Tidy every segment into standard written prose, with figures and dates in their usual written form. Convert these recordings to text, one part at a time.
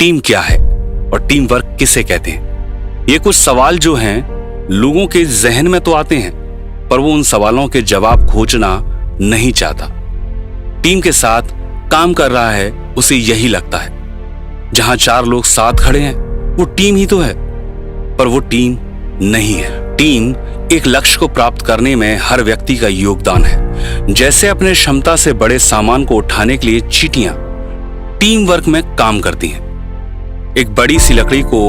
Team क्या है और टीम वर्क किसे कहते हैं? ये कुछ सवाल जो हैं लोगों के जहन में तो आते हैं, पर वो उन सवालों के जवाब खोजना नहीं चाहता। टीम के साथ काम कर रहा है उसे यही लगता है। जहां 4 लोग साथ खड़े हैं वो टीम ही तो है, पर वो टीम नहीं है। टीम एक लक्ष्य को प्राप्त करने में हर व्यक्ति का योगदान है। जैसे अपने क्षमता से बड़े सामान को उठाने के लिए चींटियां टीम वर्क में काम करती हैं। एक बड़ी सी लकड़ी को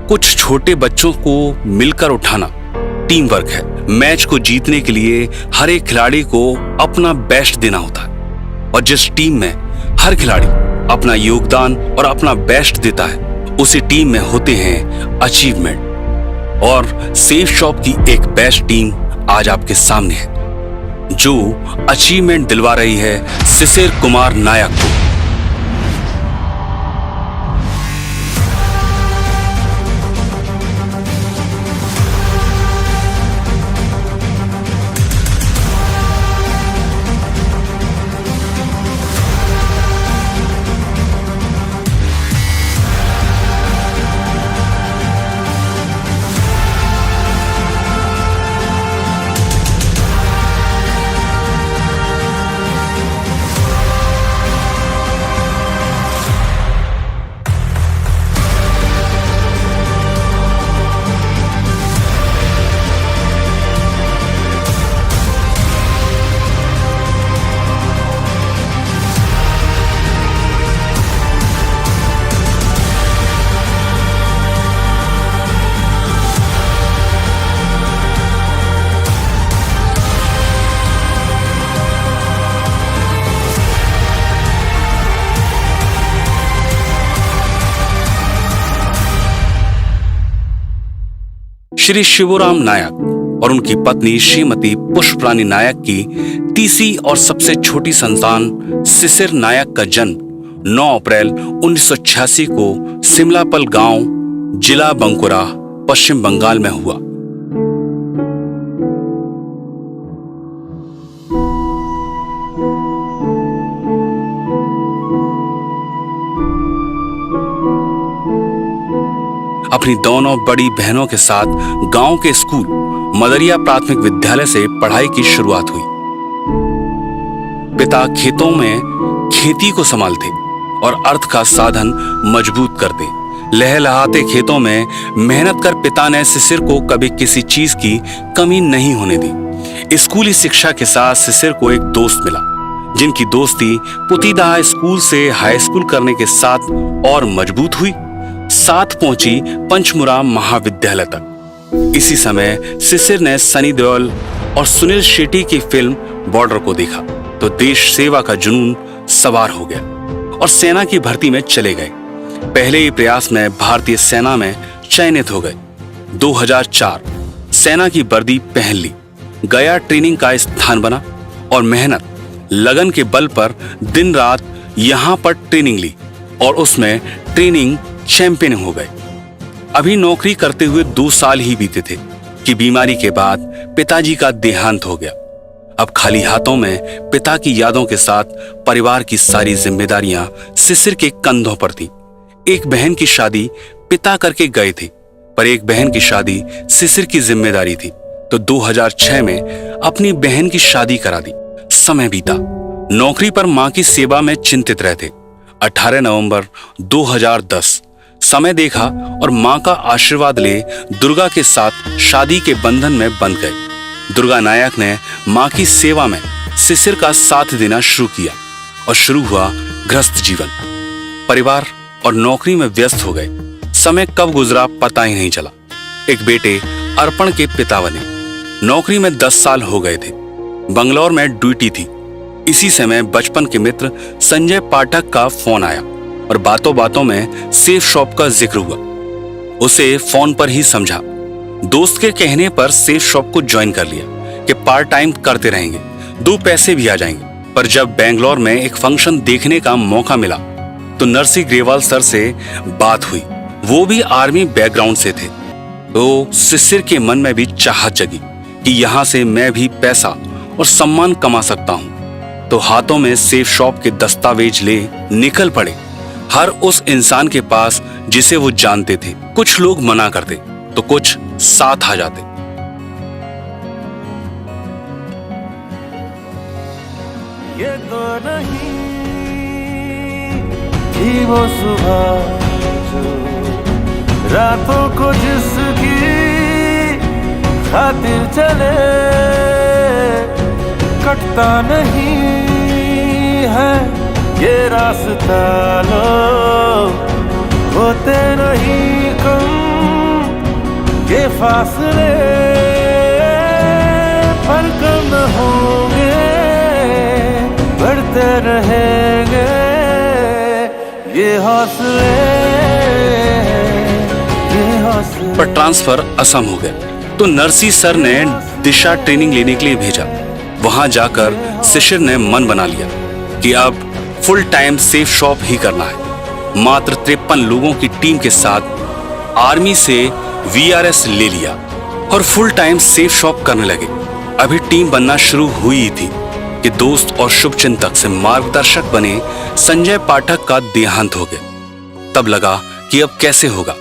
कुछ छोटे बच्चों को मिलकर उठाना टीम वर्क है। मैच को जीतने के लिए हर एक खिलाड़ी को अपना बेस्ट देना होता है, और जिस टीम में हर खिलाड़ी अपना योगदान और अपना बेस्ट देता है उसी टीम में होते हैं अचीवमेंट। और सेफ शॉप की एक बेस्ट टीम आज आपके सामने है, जो अचीवमेंट दिलवा रही है शिशिर कुमार नायक को। श्री शिवराम नायक और उनकी पत्नी श्रीमती पुष्परानी नायक की तीसरी और सबसे छोटी संतान शिशिर नायक का जन्म 9 अप्रैल 1986 को सिमलापल गांव, जिला बंकुरा, पश्चिम बंगाल में हुआ। अपनी दोनों बड़ी बहनों के साथ गांव के स्कूल मदरिया प्राथमिक विद्यालय से पढ़ाई की शुरुआत हुई। पिता खेतों में खेती को संभालते और अर्थ का साधन मजबूत करते। लहलहाते खेतों में मेहनत कर पिता ने शिशिर को कभी किसी चीज की कमी नहीं होने दी। स्कूली शिक्षा के साथ शिशिर को एक दोस्त मिला, जिनकी दोस्ती पुतीदाह स्कूल से हाई स्कूल करने के साथ और मजबूत हुई। साथ पहुंची पंचमुरा महाविद्यालय तक। इसी समय शिशिर ने सनी देओल और सुनील शेट्टी की फिल्म बॉर्डर को देखा तो देश सेवा का जुनून सवार हो गया और सेना की भर्ती में चले गए। पहले ही प्रयास में भारतीय सेना में चयनित हो गए। 2004 सेना की वर्दी पहन ली, गया ट्रेनिंग का स्थान बना और मेहनत लगन के बल पर दिन रात यहां पर ट्रेनिंग ली और उसमें ट्रेनिंग चैंपियन हो गए। अभी नौकरी करते हुए 2 साल ही बीते थे कि बीमारी के बाद पिताजी का देहांत हो गया। अब खाली हाथों में पिता की यादों के साथ परिवार की सारी जिम्मेदारियां शिशिर के कंधों पर थी। एक बहन की शादी पिता करके गए थे, पर एक बहन की शादी शिशिर की जिम्मेदारी थी, तो 2006 में अपनी बहन की शादी करा दी। समय बीता, नौकरी पर मां की सेवा में चिंतित रहते। 18 नवंबर 2010 समय देखा और मां का आशीर्वाद ले दुर्गा के साथ शादी के बंधन में बंध गए। दुर्गा नायक ने मां की सेवा में शिशिर का साथ देना शुरू किया और शुरू हुआ गृहस्थ जीवन। परिवार और नौकरी में व्यस्त हो गए। समय कब गुजरा पता ही नहीं चला। एक बेटे अर्पण के पिता बने। नौकरी में 10 साल हो गए थे। बंगलौर में ड्यूटी थी। इसी समय बचपन के मित्र संजय पाठक का फोन आया और बातों बातों में सेफ शॉप का जिक्र हुआ। उसे फोन पर ही समझा। दोस्त के कहने पर सेफ शॉप को ज्वाइन कर लिया कि पार्ट टाइम करते रहेंगे, 2 पैसे भी आ जाएंगे। पर जब बेंगलोर में एक फंक्शन देखने का मौका मिला तो नरसी ग्रेवाल सर से बात हुई। वो भी आर्मी बैकग्राउंड से थे, तो शिशिर के मन में भी चाहत जगी कि यहां से मैं भी पैसा और सम्मान कमा सकता हूं। तो हाथों में सेफ शॉप के दस्तावेज ले निकल पड़े। हर उस इंसान के पास जिसे वो जानते थे। कुछ लोग मना करते तो कुछ साथ आ जाते। ये तो नहीं थी वो सुबह जो रातों को जिसकी खातिर चले, कटता नहीं है ये रास्ता, लोग होते नहीं कम ये फासले, पर कम होंगे बढ़ते रहेंगे ये हौसले, ये हौसले। पर ट्रांसफर असम हो गया तो नरसी सर ने दिशा ट्रेनिंग लेने के लिए भेजा। वहां जाकर शिशिर ने मन बना लिया कि अब फुल टाइम सेफ शॉप ही करना है। मात्र 53 लोगों की टीम के साथ आर्मी से VRS ले लिया और फुल टाइम सेफ शॉप करने लगे। अभी टीम बनना शुरू हुई थी कि दोस्त और शुभचिंतक से मार्गदर्शक बने संजय पाठक का देहांत हो गया। तब लगा कि अब कैसे होगा।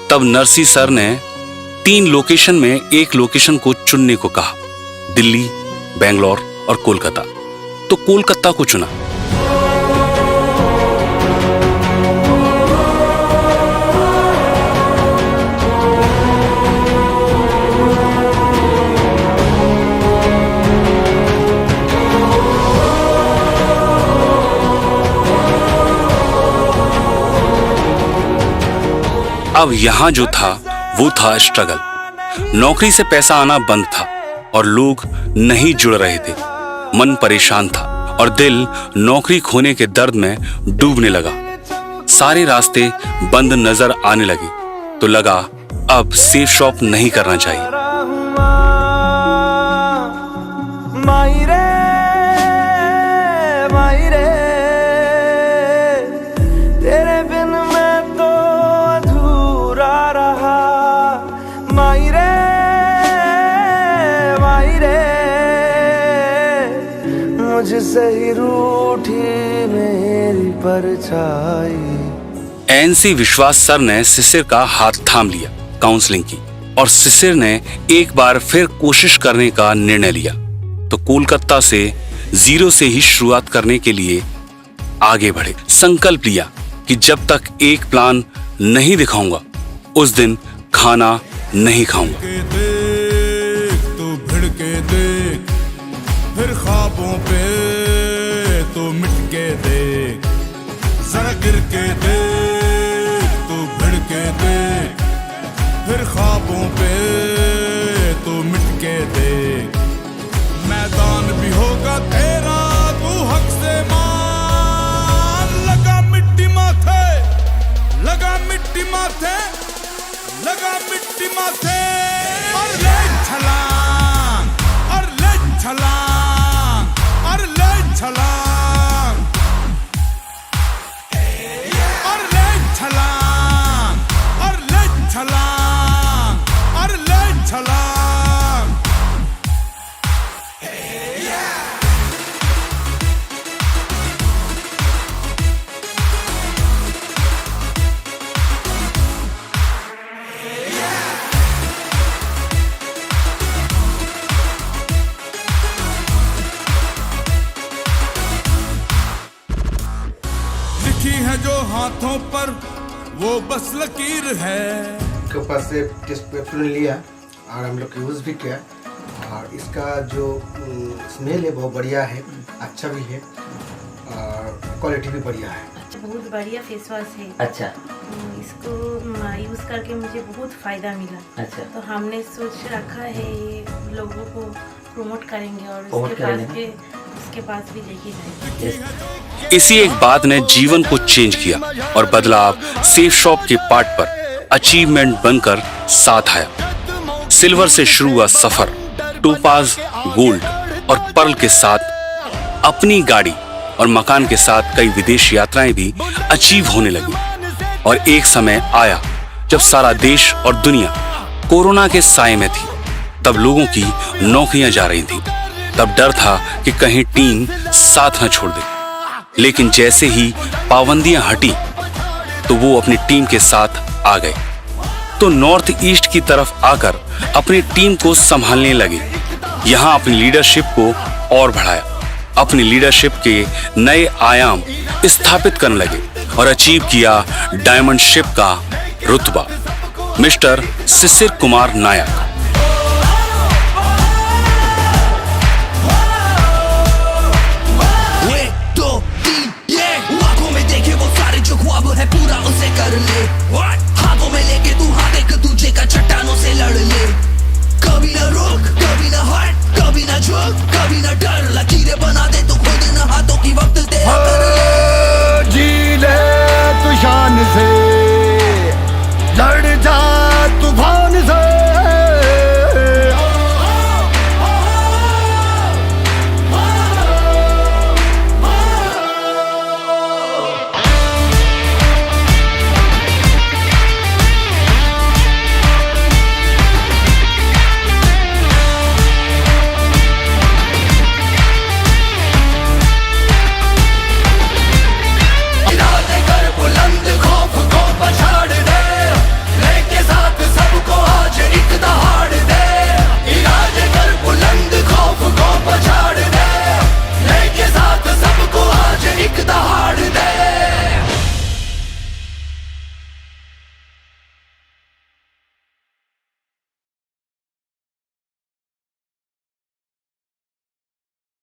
तब नरसी सर ने 3 लोकेशन में एक लोकेशन को चुनने को कहा, दिल्ली, बेंगलोर और कोलकाता। तो कोलकाता को चुना। अब यहां जो था वो था स्ट्रगल। नौकरी से पैसा आना बंद था और लोग नहीं जुड़ रहे थे। मन परेशान था और दिल नौकरी खोने के दर्द में डूबने लगा। सारे रास्ते बंद नजर आने लगे तो लगा अब सेफ शॉप नहीं करना चाहिए। तेरे बिन मैं तो अधूरा रहा, मुझसे ही रूठी मेरी परछाई। एनसी विश्वास सर ने शिशिर का हाथ थाम लिया काउंसलिंग की और शिशिर ने एक बार फिर कोशिश करने का निर्णय लिया। तो कोलकाता से 0 से ही शुरुआत करने के लिए आगे बढ़े। संकल्प लिया कि जब तक एक प्लान नहीं दिखाऊंगा उस दिन खाना नहीं खाऊंगा। तो भिड़ के देख, फिर ख्वाबों पे तो मिट के देख, जरा गिर के देख, तो भिड़ के देख, फिर ख्वाबों पे तो मिट के देख। मैदान भी होगा तेरा, तू हक से मान। लगा मिट्टी माथे, लगा मिट्टी माथे, लगा मिट्टी माथे, और ले छलांग, और ले छलांग, और ले छलांग, और ले छलांग, और ले छलांग, और ले छलांग। लिखी है जो हाथों पर वो बस लकीर है। के ऊपर से टेस्ट पेपर लिया और हम लोग यूज़ भी किया और इसका जो स्मेल है बहुत बढ़िया है, अच्छा भी है और क्वालिटी भी बढ़िया है। बहुत बढ़िया फेस वॉश है। अच्छा, इसको यूज करके मुझे बहुत फायदा मिला। अच्छा, तो हमने सोच रखा है ये लोगों को प्रमोट करेंगे और उसके पास भी लेके जाएंगे। इसी एक बात ने जीवन को चेंज किया और बदलाव सेफ शॉप के पार्ट पर अचीवमेंट बनकर साथ आया। सिल्वर से शुरू हुआ सफर टोपाज, गोल्ड और पर्ल के साथ अपनी गाड़ी और मकान के साथ कई विदेश यात्राएं भी अचीव होने लगी। और एक समय आया जब सारा देश और दुनिया कोरोना के साए में थी। तब लोगों की नौकरियां जा रही थी। तब डर था कि कहीं टीम साथ न छोड़ दे। लेकिन जैसे ही पाबंदियां हटी तो वो अपनी टीम के साथ आ गए। तो नॉर्थ ईस्ट की तरफ आकर अपनी टीम को संभालने लगे। यहाँ अपनी लीडरशिप को और बढ़ाया, अपनी लीडरशिप के नए आयाम स्थापित करने लगे और अचीव किया डायमंड शिप का रुतबा। मिस्टर शिशिर कुमार नायक।